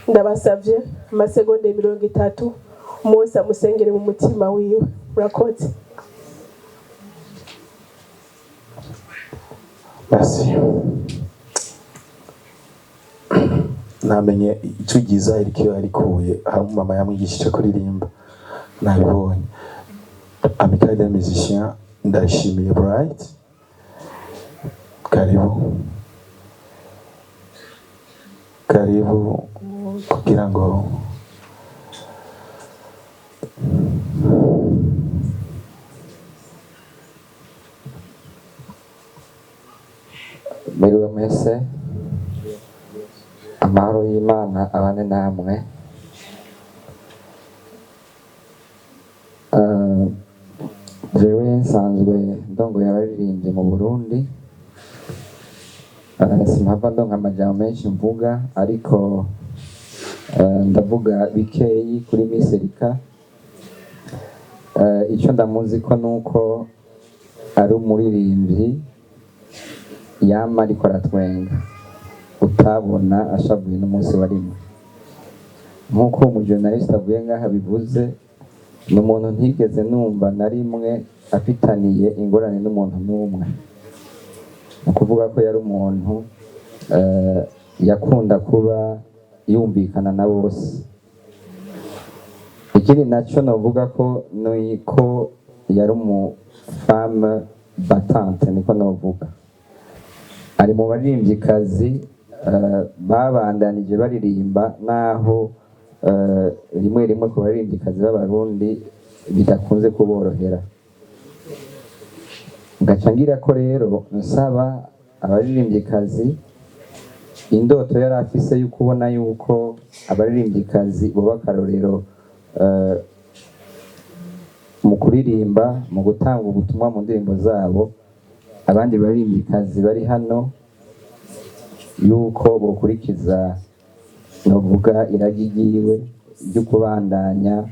ndabasavye amasegonde 30 Mose amusengere mu mutima wiwe. Murakoze. Merci. Namenye icyo giza Erika arikuye aho mama yamwigishije kuririmba nabibonye. Amical des musiciens ndashimiye Bright. Karibu kugira ngo Miriwe mwese, amahoro y'Imana abane namwe. Jewe nsanzwe ndongoye abaririmbyi mu Burundi. Simpava ndonka amajambo menshi mvuga, ariko ndavuga bikeyi kuri Miss Erika. Icyo ndamuzi ko nuko ari umuririmbyi yama ariko aratwenga, utabona ashavuye n'umunsi warimwe. Nk'uko umujournaliste avuye ngaha bivuze, ni umuntu ntigeze numva na rimwe afitaniye ingorane n'umuntu n'umwe. Ni ukuvuga ko yari umuntu yakunda kuba yumvikana na bose. Ikindi nacyo navuga ko ni ko yari umufame batante, niko navuga. Ari mu baririmbyikazi babandanije baririmba naho rimwe ku baririmbyikazi b'abarundi bidakunze kuborohera. Ngaca ngira ko rero nsaba abaririmbyikazi, indoto yari afise yo kubona yuko abaririmbyikazi boba akarorero mu kuririmba, mu gutanga ubutumwa mu ndirimbo zabo. Abandi baririmbyikazi bari hano yuko bokurikiza novuga iragi ryiwe ryo kubandanya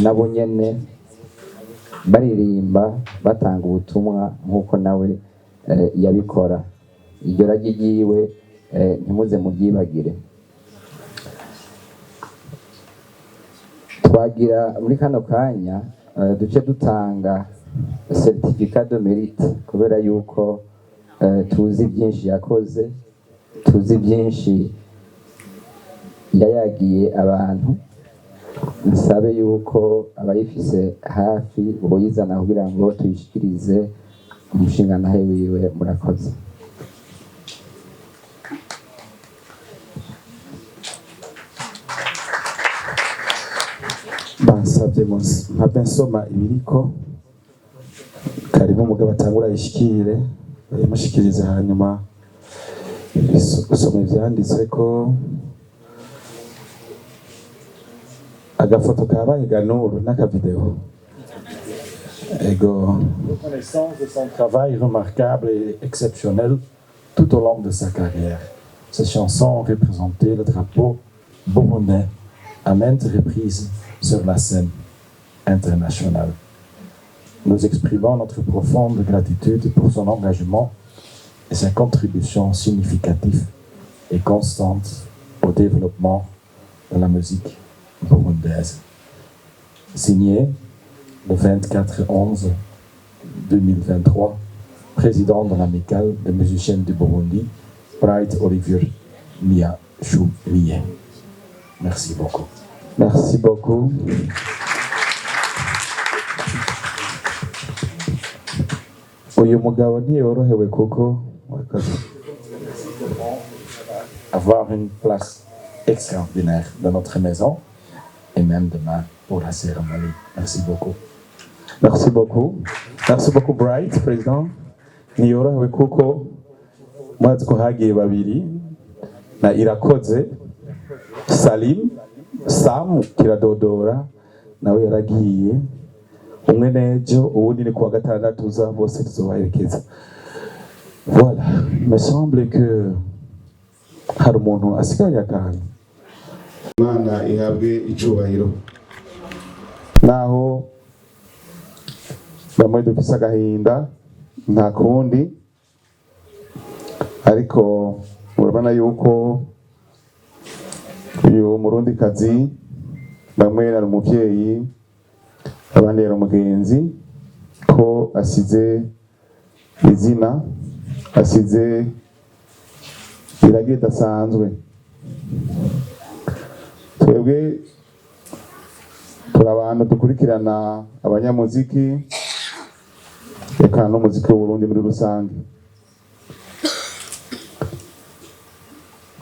nabo nyene baririmba batanga ubutumwa nk'uko nawe yabikora. Iryo ragi ryiwe ntimuze muryibagire. Twagira muri kano kanya duce dutanga certificat de mérite kubera yuko tuzi byinshi yakoze, tuzi byinshi yayagiye abantu. Nsabe yuko abayifise hafi boyizana kugira ngo tuyishikirize umushingantahe wiwe. Murakoze. bansabye mpabe nsoma ibiriko. Karibu umugabo atangura yishikire yamushikirize, hanyuma usoma ivyanditse ko agafoto kabaye ganuru n'akavideo. Ego. Reconnaissance de son travail remarquable et exceptionnel tout au long de sa carrière. Ces chansons ont représenté le drapeau burundais à maintes reprises sur la scène internationale. Nous exprimons notre profonde gratitude pour son engagement et sa contribution significative et constante au développement de la musique burundaise. Signé le 24/11/2023, président de l'amicale des musiciens du Burundi, Bright Olivier Niachoulié. Merci beaucoup. Merci beaucoup. Uyu mugabo ntiyorohewe kuko avoir une place extraordinaire dans notre maison et même demain pour la cérémonie. Merci beaucoup. Merci beaucoup. Merci beaucoup Bright, président. Ntiyorohewe kuko mwazi ko hagiye babiri na Irakoze Salim Sam Kiradodora nawe yaragiye, umwe nejo uwundi ni kuwa gatandatu uza, bose tuzobaherekeza. Voilà, il me semble que hari umuntu asigaye akantu. Imana ihabwe icubahiro. Naho bamwe dufise agahinda nta kundi, ariko urabona yuko uyu Murundikazi bamwe ari umuvyeyi abandi ari umugenzi, ko asize izina, asize iragi ridasanzwe. Twebwe turi abantu dukurikirana abanyamuziki eka n'umuziki w'Uburundi muri rusange.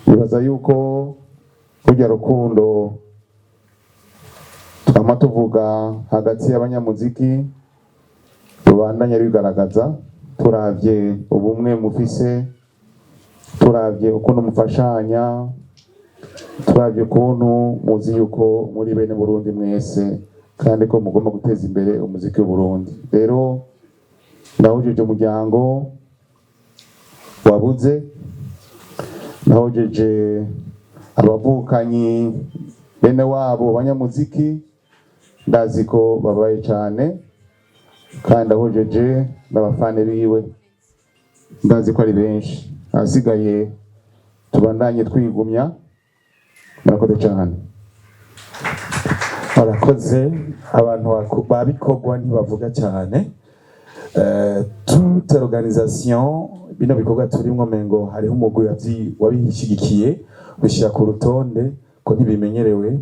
Bibaza yuko burya rukundo twama tuvuga hagati y'abanyamuziki rubandanya bigaragaza, turavye ubumwe mufise, turavye ukuntu mufashanya, turavye ukuntu muzi yuko muri bene Burundi mwese kandi ko mugomba guteza imbere umuziki w'Uburundi. Rero nahojeje umuryango wabuze, nahojeje abavukanyi bene wabo banyamuziki, ndazi ko babaye cyane, kandi nahojeje n'abafane biwe, ndazi ko ari benshi. Hasigaye tubandanye twigumya. Murakoze cyane. Barakoze, abantu babikorwa ntibavuga cyane. Toute organisation bino bikorwa turimo mengo hariho umugwi wabishigikiye bishira ku rutonde ko ntibimenyerewe.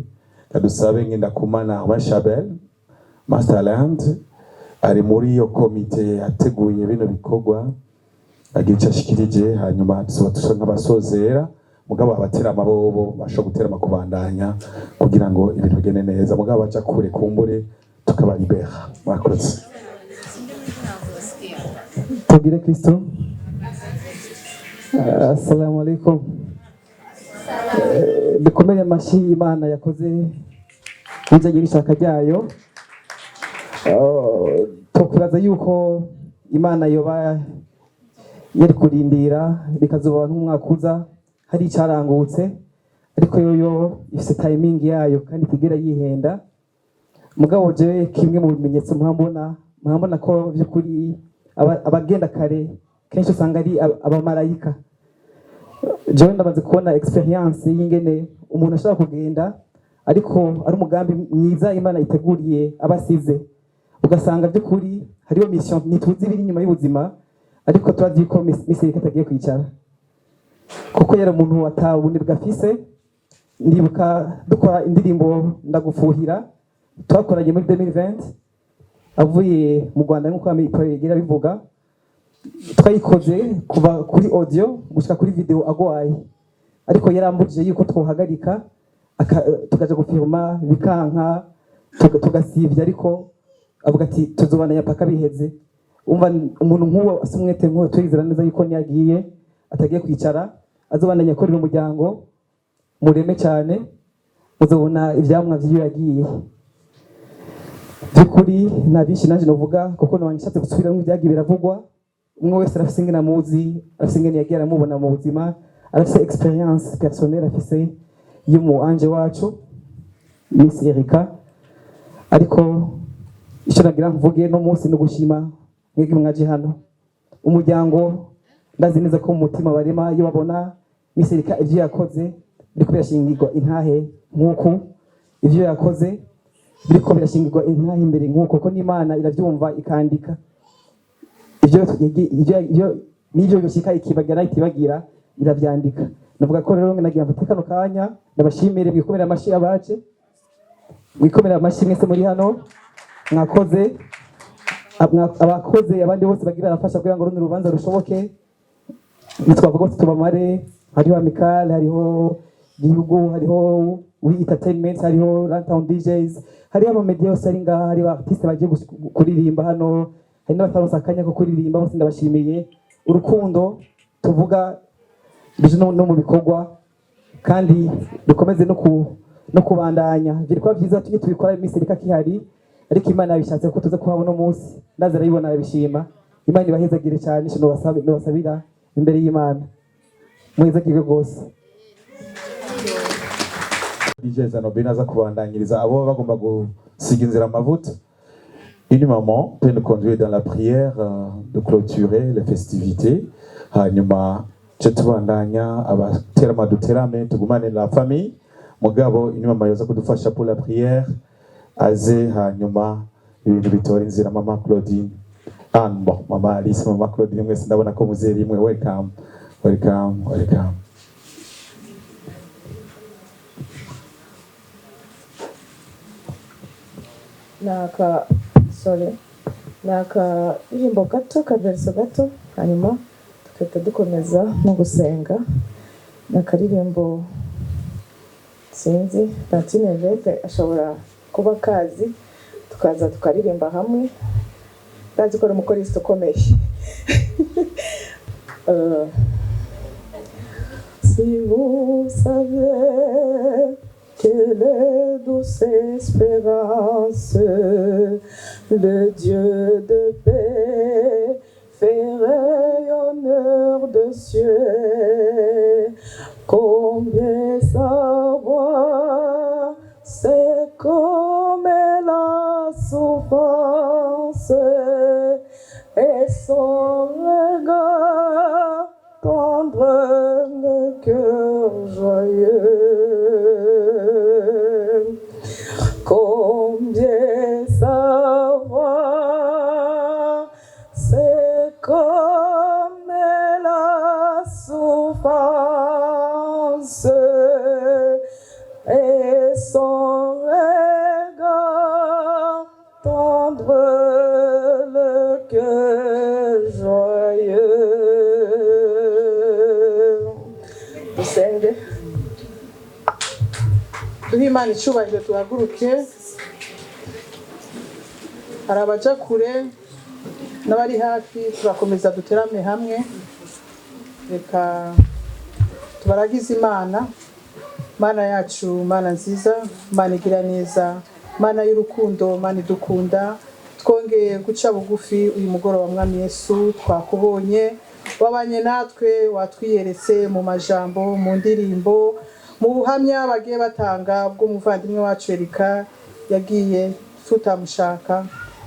Kadusabe ngenda kumana Shabel Masterland ari muri iyo komite yateguye bino bikorwa, agica ashikirije, hanyuma tuzoba nk'abasozera mugabo abatera amabobo basho gutera makubandanya kugira ngo ibintu bigende neza, mugabo baca kure kumbure tukabaribera. Murakoze. Tugire Kristo. Assalamu alaikum. Dukomere amashi Imana yakoze bijanye n'ishaka ryayo. Tokwibaza yuko Imana yoba yari kurindira bikazoba nk'umwaka uza hari icarangutse, ariko yoyo ifise timing yayo kandi tigera yihenda. Mugabo je kimwe mu bimenyetso muhambona ko by'ukuri abagenda kare kenshi usanga ari abamarayika. Jewe ndamaze kubona experience y'ingene umuntu ashobora kugenda ariko ari umugambi mwiza Imana iteguriye abasize, ugasanga by'ukuri hariyo mission ntituzi biri inyuma y'ubuzima, ariko turazi ko misiri katagiye kwicara kuko yari umuntu atabundi bwafise. Ndibuka dukora indirimbo ndagufuhira twakoranye muri 2020 avuye mu Rwanda nk'uko amipegera bivuga, twayikoze kuva kuri audio gushika kuri video agwaye, ariko yarambujije yuko twohagarika tukaja gufirma bikanka tugasivya, ariko avuga ati tuzobandanya paka biheze. Umva umuntu nk'uwo asumwete nk'uwo turizera neza yuko niyagiye atagiye kwicara, azobandanya akorera umuryango mureme cyane, muzobona ivyamwa vyiyo yagiye. Byukuri nabishi nanje novuga kuko nabangishatse gusubira mu byagiye biravugwa. Umwe wese arafise ingene amuzi, arafise ingene yagiye aramubona mu buzima, arafise experience personnelle afise y'umu anje wacu Miss Erika. Ariko icyo nagira mvuge no munsi no gushima mwebwe mwaje hano umuryango. Ndazi neza ko mu mutima barema iyo babona Miss Erika ivyo yakoze biriko birashingirwa intahe nk'uko ivyo yakoze biriko birashingirwa intahe imbere nk'uko ko n'Imana iravyumva ikandika ivyo n'ivyo bishika ikibagara itibagira iravyandika. Navuga ko rero nagira mfate kano kanya ndabashimire mwikomera amashi abace, mwikomera amashi mwese muri hano mwakoze, abakoze abandi bose bagira barafasha kugira ngo runo rubanza rushoboke. Nitwavuga ko tubamare, hariho Amical, hariho Gihugu, hariho We Entertainment, hariho Runtown DJs, hariho amamedia yose ari ngaha, hariho artiste bagiye kuririmba hano, hari n'abataronse akanya ko kuririmba. Bose ndabashimiye urukundo tuvuga bije no mu bikorwa, kandi dukomeze no kubandanya. Biriko byiza tujye tubikora Miss Erika kihari, ariko Imana yabishatse ko tuza kuhabona umunsi ndazara yibona yabishima. Imana ibahezagire cyane, no basabira imbere y'Imana mwiza kigo rwose. DJ Zanobe naza kubandanyiriza abo bagomba gusiga inzira amavuta. Une maman peut nous conduire dans la prière de clôturer les festivités. Hanyuma tubandanya abaterama duterame tugumane la famille. Mugabo une maman yoza kudufasha pour la prière. Aze hanyuma ibintu bitora inzira mama Claudine. Bon, mama Alice, mama Claudine mwese ndabona ko muzeri imwe. Welcome. Welcome. Welcome. naka irimbo gato kaverso gato hanyuma tukahita dukomeza no gusenga. Nakaririmbo sinzi Tantine Vete ashobora kuba kazi tukaza tukaririmba hamwe. Ndazi ko umukristo ukomeye. Si vous savez quelle douce espérance, le Dieu de paix fait rayonneur de cieux. Combien savoir, c'est comme la souffrance et son regard tendre le cœur joyeux. Combien savoir, c'est comme la souffrance et son regard tendre le cœur joyeux. Dusenge. Duhe Imana icyubahiro tuhaguruke. Hari abaja kure n'abari hafi turakomeza duterame hamwe. Reka tubaragize Imana. Mana yacu, Mana nziza, Mana igira neza, Mana y'urukundo, Mana idukunda. Twongeye guca bugufi uyu mugoroba Mwami Yesu, twakubonye wabanye natwe, watwiyeretse mu majambo, mu ndirimbo, mu buhamya bagiye batanga bw'umuvandimwe wacu Erika yagiye tutamushaka.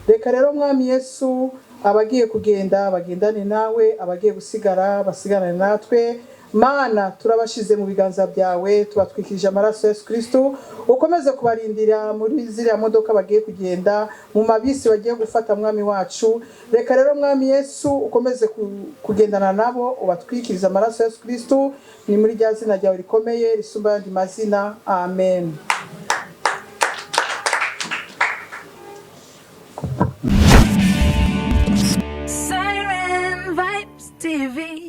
Reka rero Mwami Yesu abagiye kugenda bagendane nawe, abagiye gusigara basigarane natwe. Mana turabashize mu biganza byawe, tubatwikije amaraso ya Yesu Kristo, ukomeze kubarindira muri ziriya modoka bagiye kugenda, mu mabisi bagiye gufata Mwami wacu. Reka rero Mwami Yesu ukomeze kugendana nabo, ubatwikiriza amaraso ya Yesu Kristo, ni muri rya zina ryawe rikomeye risumba ayandi mazina. Amen.